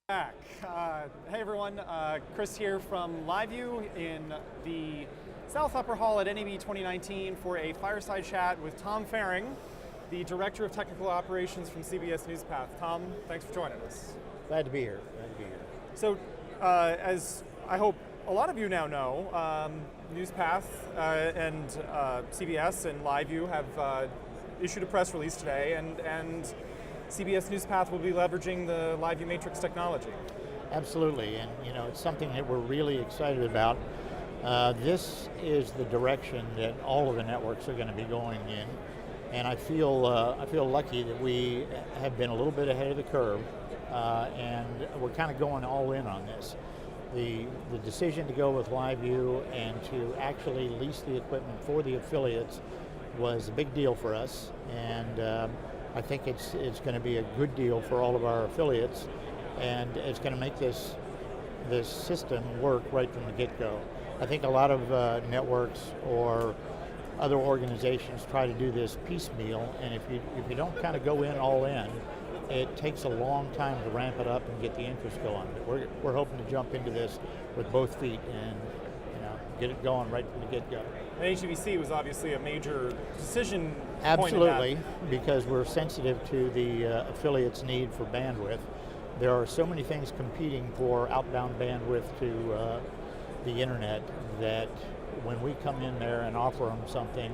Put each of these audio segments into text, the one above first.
Back. Hey everyone, Chris here from LiveU in the South Upper Hall at NAB 2019 for a fireside chat with Tom Faring, the Director of Technical Operations from CBS Newspath. Tom, thanks for joining us. Glad to be here. So, as I hope a lot of you now know, Newspath and CBS and LiveU have issued a press release today, and CBS Newspath will be leveraging the LiveU Matrix technology. Absolutely, and it's something that we're really excited about. This is the direction that all of the networks are going to be going in, and I feel lucky that we have been a little bit ahead of the curve, and we're kind of going all in on this. The decision to go with LiveU and to actually lease the equipment for the affiliates was a big deal for us, and I think it's going to be a good deal for all of our affiliates, and it's going to make this system work right from the get-go. I think a lot of networks or other organizations try to do this piecemeal, and if you don't kind of go in all in, it takes a long time to ramp it up and get the interest going. But we're hoping to jump into this with both feet and get it going right from the get-go. And HEVC was obviously a major decision point. Absolutely, because we're sensitive to the affiliates' need for bandwidth. There are so many things competing for outbound bandwidth to the internet that when we come in there and offer them something,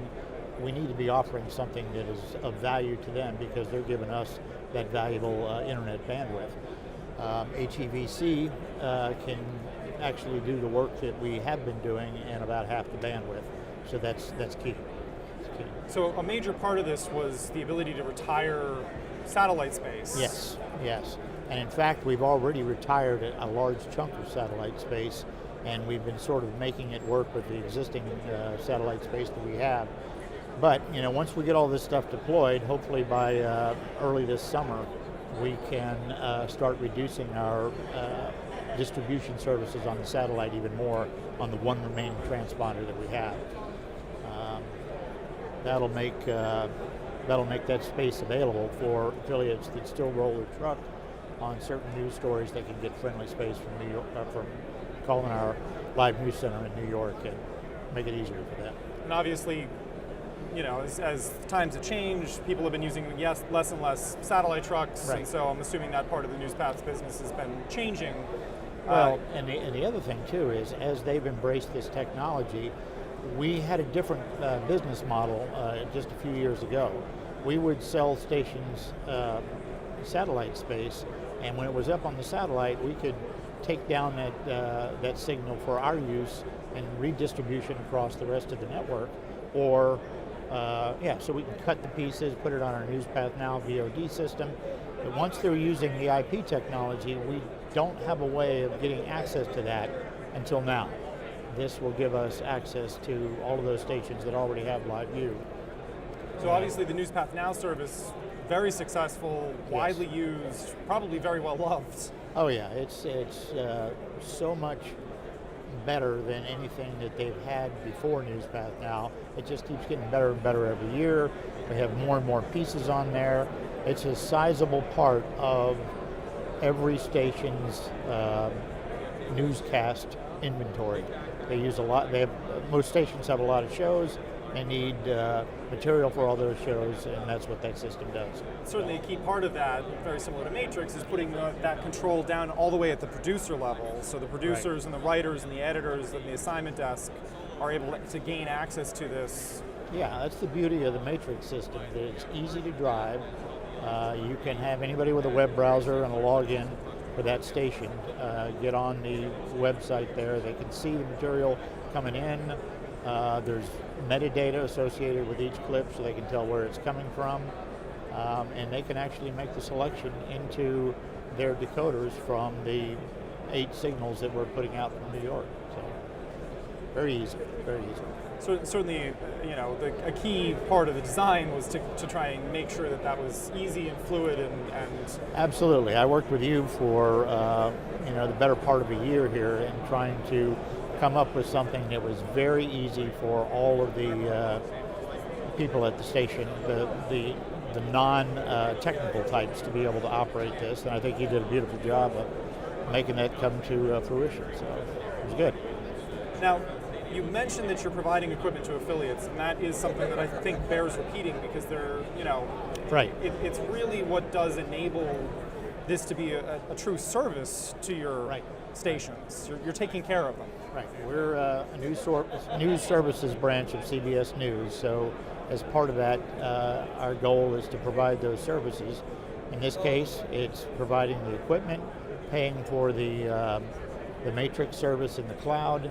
we need to be offering something that is of value to them because they're giving us that valuable internet bandwidth. HEVC can actually do the work that we have been doing in about half the bandwidth. So that's key. So a major part of this was the ability to retire satellite space. Yes. And in fact, we've already retired a large chunk of satellite space, and we've been sort of making it work with the existing satellite space that we have. But once we get all this stuff deployed, hopefully by early this summer, we can start reducing our distribution services on the satellite even more on the one remaining transponder that we have. That'll make that space available for affiliates that still roll their truck on certain news stories. They can get friendly space from New York, from calling our live news center in New York, and make it easier for them. And obviously, as times have changed, people have been using less and less satellite trucks, right. And so I'm assuming that part of the Newspath business has been changing. Well, and the other thing too is, as they've embraced this technology, we had a different business model just a few years ago. We would sell stations satellite space, and when it was up on the satellite, we could take down that signal for our use and redistribution across the rest of the network, or so we can cut the pieces, put it on our Newspath Now VOD system. But once they're using the IP technology, we don't have a way of getting access to that until now. This will give us access to all of those stations that already have LiveU. So obviously the Newspath Now service, very successful, widely used, probably very well loved. Oh yeah, it's so much better than anything that they've had before Newspath Now. It just keeps getting better and better every year. We have more and more pieces on there. It's a sizable part of every station's newscast inventory. They use a lot. Most stations have a lot of shows. They need material for all those shows, and that's what that system does. Certainly a key part of that, very similar to Matrix, is putting that control down all the way at the producer level. So the producers and the writers and the editors and the assignment desk are able to gain access to this. Yeah, that's the beauty of the Matrix system. That it's easy to drive. You can have anybody with a web browser and a login for that station get on the website there. They can see the material coming in. There's metadata associated with each clip, so they can tell where it's coming from, and they can actually make the selection into their decoders from the 8 signals that we're putting out from New York. So very easy. So certainly, a key part of the design was to try and make sure that was easy and fluid and. Absolutely, I worked with you for the better part of a year here in trying to come up with something that was very easy for all of the people at the station, the non-technical types, to be able to operate this, and I think you did a beautiful job making that come to fruition. So it was good. Now, you mentioned that you're providing equipment to affiliates, and that is something that I think bears repeating because they're, Right. It's really what does enable this to be a true service to your stations. You're taking care of them. Right. We're a news services branch of CBS News, so as part of that, our goal is to provide those services. In this case, it's providing the equipment, paying for the Matrix service in the cloud,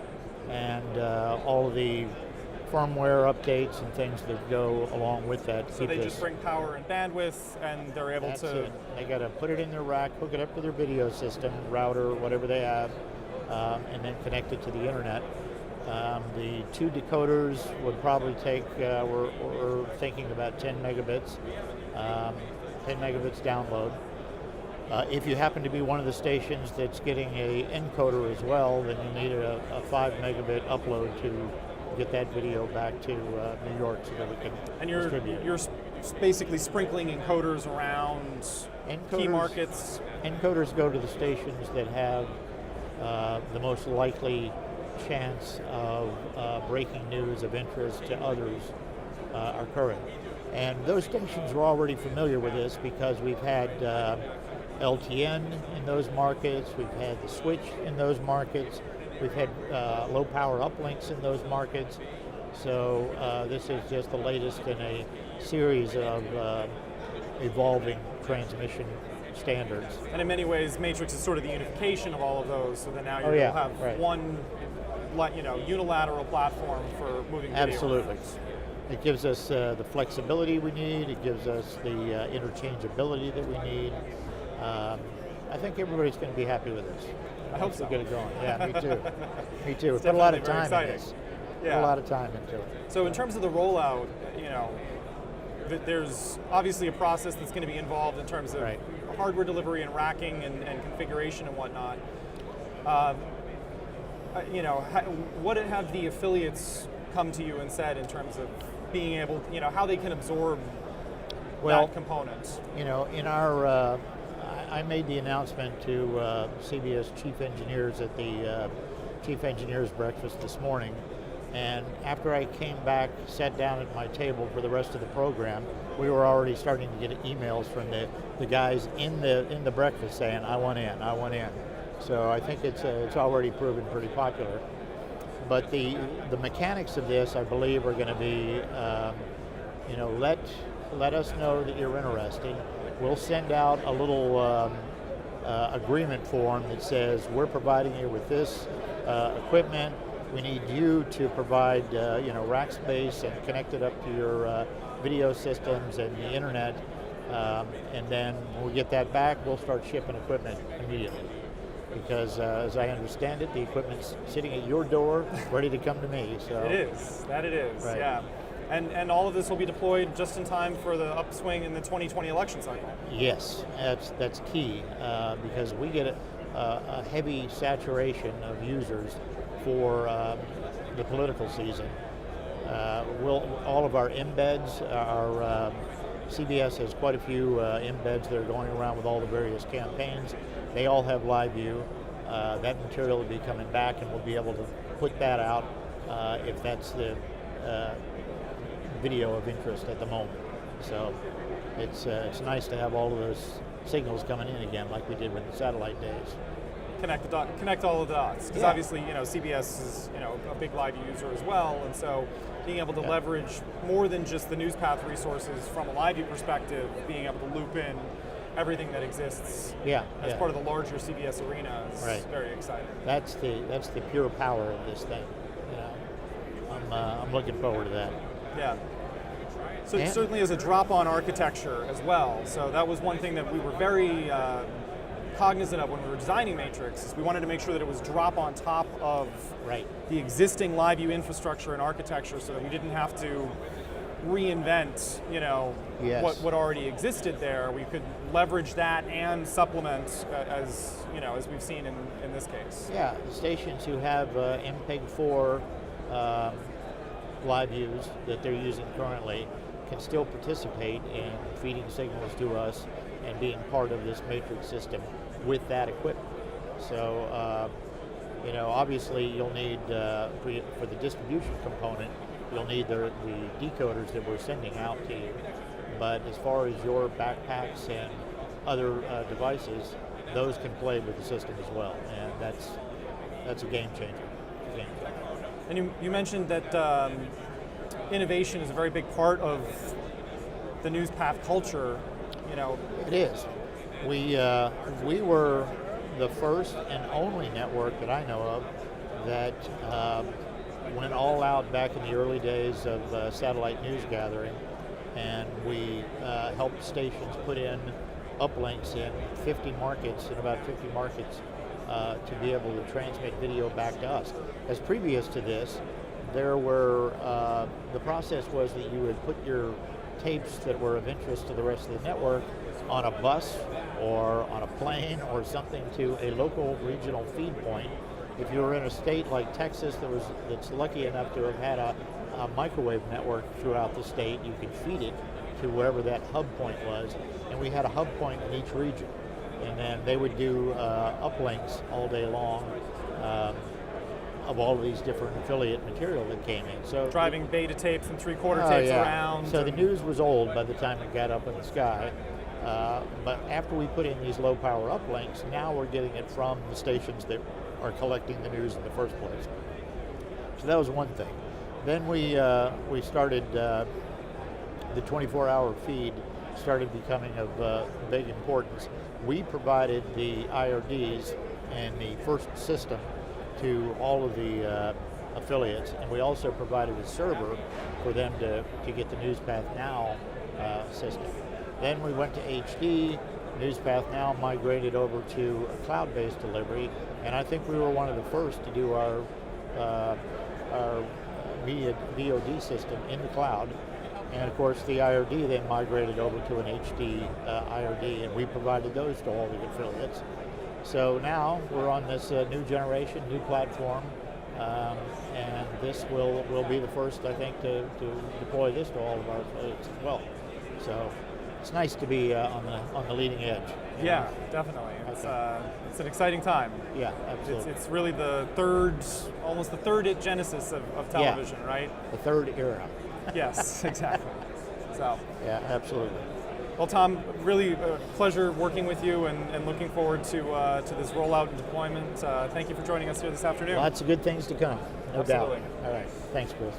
and all of the firmware updates and things that go along with that. So they just bring power and bandwidth, and they're able to... They got to put it in their rack, hook it up to their video system, router, whatever they have, and then connect it to the internet. The 2 decoders would probably take, we're thinking about 10 megabits, 10 megabits download. If you happen to be one of the stations that's getting a encoder as well, then you need a 5 megabit upload to get that video back to New York so that we can distribute it. You're basically sprinkling encoders around key markets. Encoders go to the stations that have the most likely chance of breaking news of interest to others occurring. And those stations are already familiar with this because we've had LTN in those markets, we've had the switch in those markets, we've had low power uplinks in those markets. So this is just the latest in a series of evolving transmission standards. And in many ways, Matrix is sort of the unification of all of those, so that now you'll have one unilateral platform for moving video. Absolutely. It gives us the flexibility we need, it gives us the interchangeability that we need. I think everybody's going to be happy with this. I hope so. Get it going. Yeah, me too. Me too. We It's put a lot of definitely time very in this. Yeah. Put a lot of time into it. So in terms of the rollout, there's obviously a process that's going to be involved in terms of hardware delivery and racking and configuration and whatnot. What have the affiliates come to you and said in terms of being able, how they can absorb that component? In our, I made the announcement to CBS chief engineers at the chief engineers breakfast this morning, and after I came back, sat down at my table for the rest of the program, we were already starting to get emails from the guys in the breakfast saying, "I want in, I want in." So I think it's already proven pretty popular. But the mechanics of this, I believe, are going to be, let us know that you're interested. We'll send out a little agreement form that says we're providing you with this equipment. We need you to provide, rack space and connect it up to your video systems and the internet. And then when we get that back, we'll start shipping equipment immediately. Because as I understand it, the equipment's sitting at your door, ready to come to me. So it is. Right. Yeah. And all of this will be deployed just in time for the upswing in the 2020 election cycle. Yes, that's key because we get a heavy saturation of users for the political season. All of our embeds, our CBS has quite a few embeds that are going around with all the various campaigns. They all have LiveU. That material will be coming back, and we'll be able to put that out if that's the video of interest at the moment. So it's nice to have all of those signals coming in again, like we did with the satellite days. Connect all of the dots, because obviously, CBS is a big LiveU user as well, and so being able to leverage more than just the Newspath resources from a LiveU perspective, being able to loop in everything that exists as part of the larger CBS arena is very exciting. That's the pure power of this thing. I'm looking forward to that. Yeah. So certainly as a drop-on architecture as well. So that was one thing that we were very cognizant of when we were designing Matrix. Is we wanted to make sure that it was drop on top of the existing LiveU infrastructure and architecture, so that we didn't have to reinvent, what already existed there. We could leverage that and supplement, as we've seen in this case. Yeah, the stations who have MPEG-4 LiveUs that they're using currently can still participate in feeding signals to us and being part of this Matrix system with that equipment. So, obviously you'll need, for the distribution component, you'll need the decoders that we're sending out to you. But as far as your backpacks and other devices, those can play with the system as well, and that's a game changer. And you mentioned that innovation is a very big part of the Newspath culture. It is. We were the first and only network that I know of that went all out back in the early days of satellite news gathering, and we helped stations put in uplinks in about 50 markets to be able to transmit video back to us. As previous to this, there were, the process was that you would put your tapes that were of interest to the rest of the network on a bus or on a plane or something to a local regional feed point. If you were in a state like Texas that's lucky enough to have had a microwave network throughout the state, you could feed it to wherever that hub point was, and we had a hub point in each region. And then they would do uplinks all day long of all of these different affiliate material that came in. So driving beta tapes and 3/4 tapes around. So the news was old by the time it got up in the sky. But after we put in these low power uplinks, now we're getting it from the stations that are collecting the news in the first place. So that was one thing. Then we started, the 24-hour feed started becoming of big importance. We provided the IRDs and the first system to all of the affiliates, and we also provided a server for them to get the Newspath Now system. Then we went to HD. Newspath Now migrated over to a cloud-based delivery, and I think we were one of the first to do our media VOD system in the cloud. And of course, the IRD then migrated over to an HD IRD, and we provided those to all the affiliates. So now we're on this new generation, new platform, and this will be the first, I think, to deploy this to all of our affiliates as well. So it's nice to be on the leading edge. Yeah, definitely. It's an exciting time. Yeah, absolutely. It's really almost the third genesis of television, right? The third era. Yes, exactly. So. Yeah, absolutely. Well, Tom, really a pleasure working with you, and looking forward to this rollout and deployment. Thank you for joining us here this afternoon. Lots of good things to come, no Absolutely. doubt. All right, thanks, Chris.